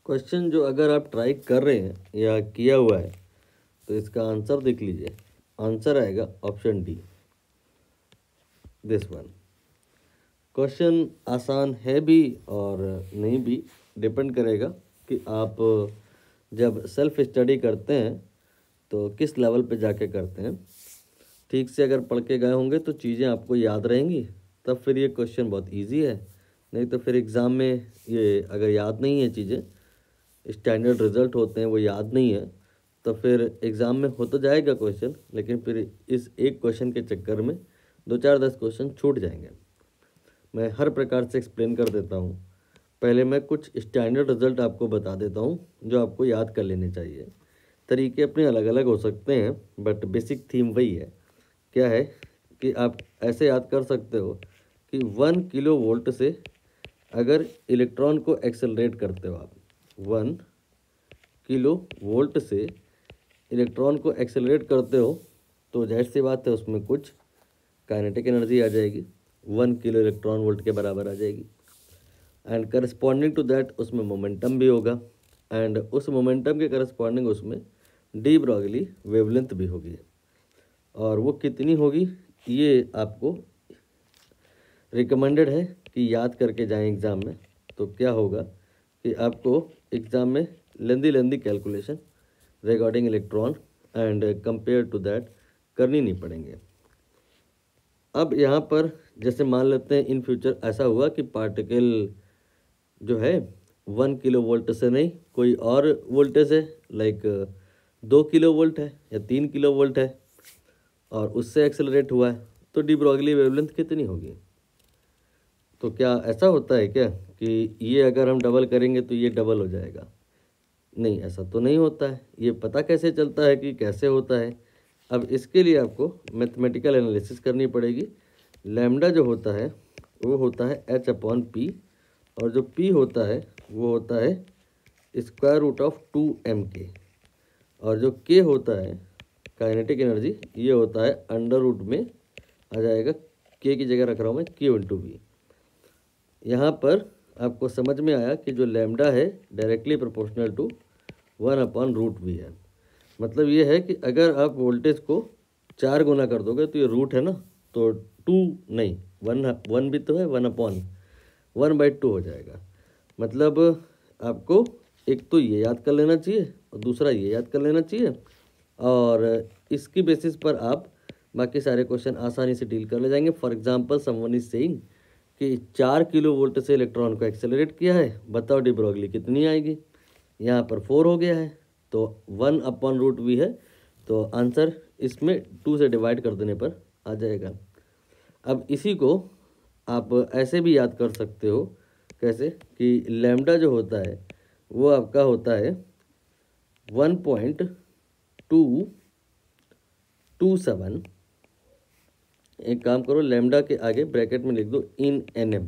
Question जो अगर आप ट्राई कर रहे हैं या किया हुआ है तो इसका आंसर देख लीजिए। आंसर आएगा option D, this one. Question आसान है भी और नहीं भी, डिपेंड करेगा कि आप जब सेल्फ स्टडी करते हैं तो किस लेवल पे जाके करते हैं। ठीक से अगर पढ़ के गए होंगे तो चीज़ें आपको याद रहेंगी, तब फिर ये क्वेश्चन बहुत इजी है। नहीं तो फिर एग्ज़ाम में ये अगर याद नहीं है चीज़ें, स्टैंडर्ड रिजल्ट होते हैं वो याद नहीं है, तो फिर एग्ज़ाम में हो तो जाएगा क्वेश्चन, लेकिन फिर इस एक क्वेश्चन के चक्कर में 2-4-10 क्वेश्चन छूट जाएंगे। मैं हर प्रकार से एक्सप्लेन कर देता हूँ। पहले मैं कुछ स्टैंडर्ड रिजल्ट आपको बता देता हूँ जो आपको याद कर लेने चाहिए। तरीके अपने अलग अलग हो सकते हैं बट बेसिक थीम वही है। क्या है कि आप ऐसे याद कर सकते हो कि 1 किलो वोल्ट से अगर इलेक्ट्रॉन को एक्सेलरेट करते हो आप, 1 किलो वोल्ट से इलेक्ट्रॉन को एक्सेलरेट करते हो तो जाहिर सी बात है उसमें कुछ काइनेटिक एनर्जी आ जाएगी, 1 किलो इलेक्ट्रॉन वोल्ट के बराबर आ जाएगी। एंड करस्पॉन्डिंग टू दैट उसमें मोमेंटम भी होगा, एंड उस मोमेंटम के करस्पॉन्डिंग उसमें डी ब्रॉगली वेवलेंथ भी होगी। और वो कितनी होगी ये आपको रिकमेंडेड है कि याद करके जाएं एग्ज़ाम में। तो क्या होगा कि आपको एग्ज़ाम में lengthy calculation regarding electron and compare to that करनी नहीं पड़ेंगे। अब यहाँ पर जैसे मान लेते हैं इन फ्यूचर ऐसा हुआ कि पार्टिकल जो है 1 किलो वोल्ट से नहीं कोई और वोल्टेज है, लाइक 2 किलो वोल्ट है या 3 किलो वोल्ट है और उससे एक्सेलरेट हुआ है, तो डी ब्रॉगली वेवलेंथ कितनी होगी। तो क्या ऐसा होता है क्या कि ये अगर हम डबल करेंगे तो ये डबल हो जाएगा? नहीं, ऐसा तो नहीं होता है। ये पता कैसे चलता है कि कैसे होता है? अब इसके लिए आपको मैथमेटिकल एनालिसिस करनी पड़ेगी। लैम्डा जो होता है वो होता है h/p, और जो p होता है वो होता है स्क्वायर रूट ऑफ 2mk, और जो k होता है काइनेटिक एनर्जी ये होता है अंडर रूट में आ जाएगा, k की जगह रख रहा हूँ मैं q/v। यहाँ पर आपको समझ में आया कि जो लैम्डा है डायरेक्टली प्रोपोर्शनल टू 1/√v है। मतलब ये है कि अगर आप वोल्टेज को 4 गुना कर दोगे तो ये रूट है ना, तो 2 नहीं 1 भी तो है, 1/2 हो जाएगा। मतलब आपको एक तो ये याद कर लेना चाहिए और दूसरा ये याद कर लेना चाहिए, और इसकी बेसिस पर आप बाकी सारे क्वेश्चन आसानी से डील कर ले जाएंगे। For example someone is saying कि 4 किलो वोल्ट से इलेक्ट्रॉन को एक्सेलरेट किया है, बताओ डी ब्रॉगली कितनी आएगी। यहाँ पर 4 हो गया है तो 1/√v है, तो आंसर इसमें 2 से डिवाइड कर देने पर आ जाएगा। अब इसी को आप ऐसे भी याद कर सकते हो, कैसे कि लैम्डा जो होता है वो आपका होता है 1.227। एक काम करो, लैम्डा के आगे ब्रैकेट में लिख दो इन nm,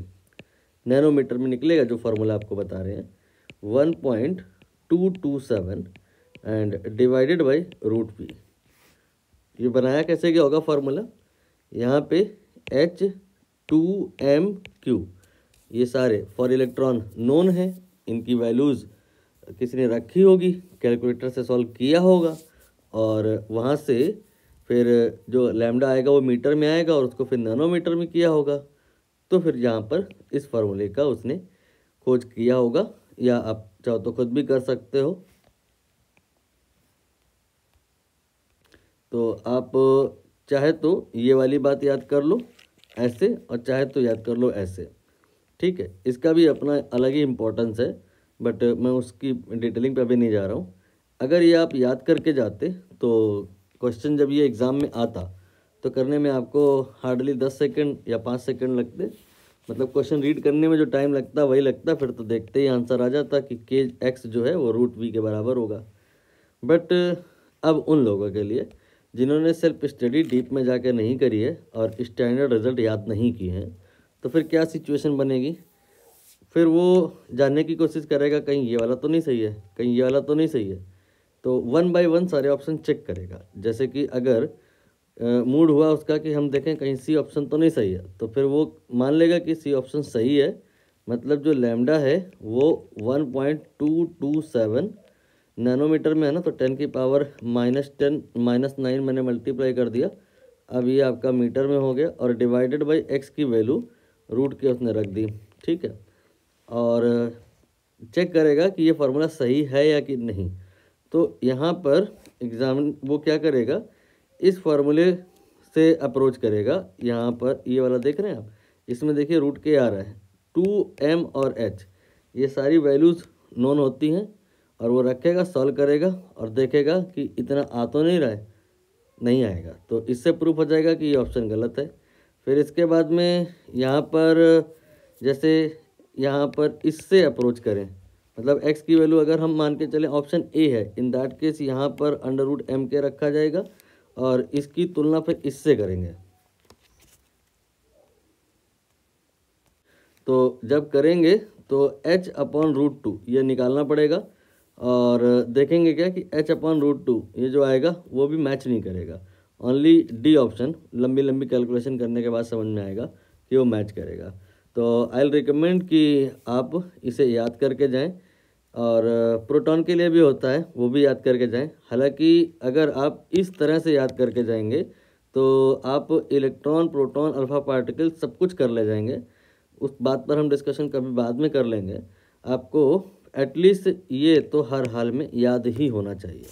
नैनोमीटर में निकलेगा जो फार्मूला आपको बता रहे हैं, 1.227 एंड डिवाइडेड बाई √v। ये बनाया कैसे क्या होगा फार्मूला, यहाँ पे H2mq ये सारे फॉर इलेक्ट्रॉन नोन है, इनकी वैल्यूज़ किसी ने रखी होगी, कैलकुलेटर से सॉल्व किया होगा, और वहाँ से फिर जो लैम्डा आएगा वो मीटर में आएगा और उसको फिर नैनोमीटर में किया होगा। तो फिर यहाँ पर इस फार्मूले का उसने खोज किया होगा, या आप चाहो तो खुद भी कर सकते हो। तो आप चाहे तो ये वाली बात याद कर लो ऐसे, और चाहे तो याद कर लो ऐसे, ठीक है। इसका भी अपना अलग ही इम्पोर्टेंस है, बट मैं उसकी डिटेलिंग पे अभी नहीं जा रहा हूँ। अगर ये आप याद करके जाते तो क्वेश्चन जब ये एग्ज़ाम में आता तो करने में आपको हार्डली 10 सेकंड या 5 सेकंड लगते। मतलब क्वेश्चन रीड करने में जो टाइम लगता वही लगता, फिर तो देखते ही आंसर आ जाता कि kx जो है वो √v के बराबर होगा। बट अब उन लोगों के लिए जिन्होंने सेल्फ स्टडी डीप में जाकर नहीं करी है और स्टैंडर्ड रिजल्ट याद नहीं किए हैं, तो फिर क्या सिचुएशन बनेगी। फिर वो जानने की कोशिश करेगा कहीं ये वाला तो नहीं सही है, कहीं ये वाला तो नहीं सही है, तो 1 बाय 1 सारे ऑप्शन चेक करेगा। जैसे कि अगर मूड हुआ उसका कि हम देखें कहीं सी ऑप्शन तो नहीं सही है, तो फिर वो मान लेगा कि सी ऑप्शन सही है, मतलब जो लैम्डा है वो 1.227 नैनोमीटर में है ना, तो 10 की पावर -9 मैंने मल्टीप्लाई कर दिया। अब ये आपका मीटर में हो गया और डिवाइडेड बाई एक्स की वैल्यू रूट के उसने रख दी, ठीक है। और चेक करेगा कि ये फार्मूला सही है या कि नहीं। तो यहाँ पर वो क्या करेगा, इस फार्मूले से अप्रोच करेगा। यहाँ पर ये वाला देख रहे हैं आप, इसमें देखिए रूट के आ रहा है 2m और h, ये सारी वैल्यूज़ नोन होती हैं। और वो रखेगा, सॉल्व करेगा और देखेगा कि इतना आ तो नहीं रहा है, नहीं आएगा, तो इससे प्रूफ हो जाएगा कि ये ऑप्शन गलत है। फिर इसके बाद में यहाँ पर जैसे यहाँ पर इससे अप्रोच करें, मतलब x की वैल्यू अगर हम मान के चलें ऑप्शन ए है, इन दैट केस यहाँ पर √m रखा जाएगा और इसकी तुलना फिर इससे करेंगे। तो जब करेंगे तो h/√2 ये निकालना पड़ेगा और देखेंगे क्या कि h/√2 ये जो आएगा वो भी मैच नहीं करेगा। ओनली डी ऑप्शन लंबी लंबी कैलकुलेशन करने के बाद समझ में आएगा कि वो मैच करेगा। तो आई विल रिकमेंड कि आप इसे याद करके जाएं, और प्रोटॉन के लिए भी होता है, वो भी याद करके जाएं। हालांकि अगर आप इस तरह से याद करके जाएंगे तो आप इलेक्ट्रॉन, प्रोटॉन, अल्फा पार्टिकल सब कुछ कर ले जाएंगे। उस बात पर हम डिस्कशन कभी बाद में कर लेंगे। आपको एटलीस्ट ये तो हर हाल में याद ही होना चाहिए।